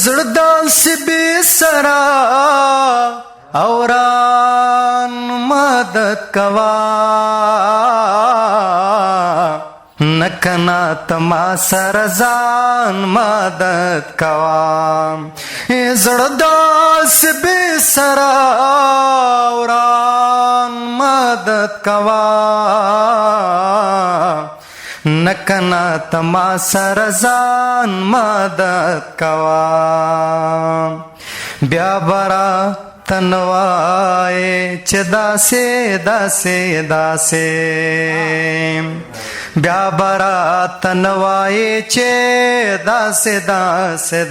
زړه سی بی سرا اوران مدد کوا نکنا تما سرزان مدد کوا زړه سی بی سرا اوران مدد کوا نکنا تما سرزان مدد کوا بیا برا تنوائے چدا سے بیا برا تنوائے چدا سے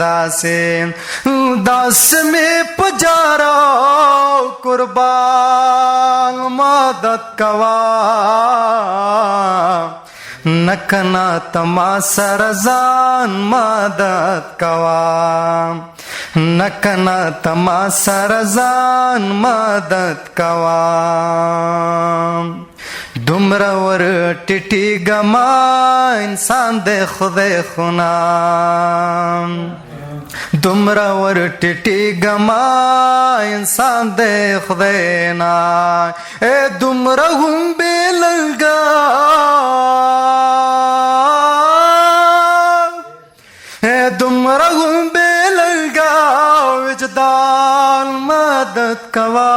داس میں پجارا قربان مدد کوا نکنا تما سرزان مدد کوا نکنا تما سرزان مدد کوا دومره ور ټټي ګما انسان دې خدای خنا دومره ور ټټي ګما انسان دې خدای نا اے دومره هم بلګا اے دومره هم بلګا وجدان مدد کوا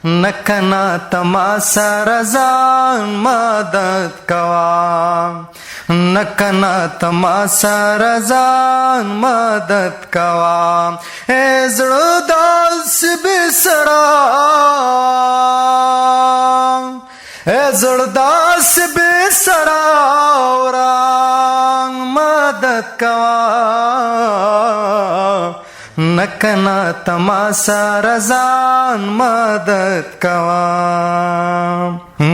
نکنا تما سرزان مدد کوا نکنا تما سرزان مدد کوا اے زړه داس بسرا اے زړه داس بسرا اوران مدد کوا نکنا تما سرزان مدد کوا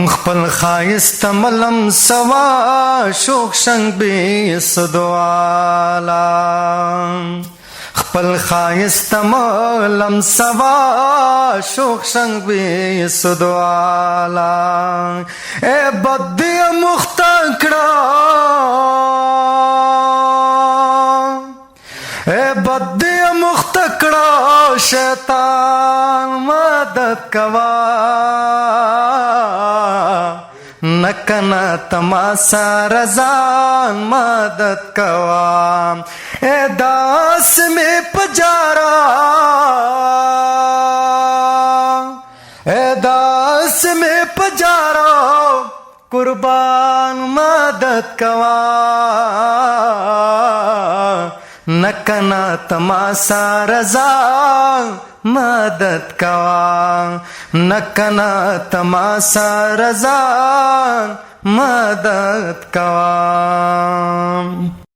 خپل خایست ملم سوا شوق شنگ بی سدوالا خپل خایست ملم سوا شوق شنگ بی سدوالا اے بدی مختکڑا اے بدی مختکڑا شیطان مدد کوا نکنا تما سرزان مدد کوا اے داس میں پجارا اے داس میں پجارا قربان مدد کوا نکنا تما سرزان مدد کوا نکنا تما سرزان مدد کوا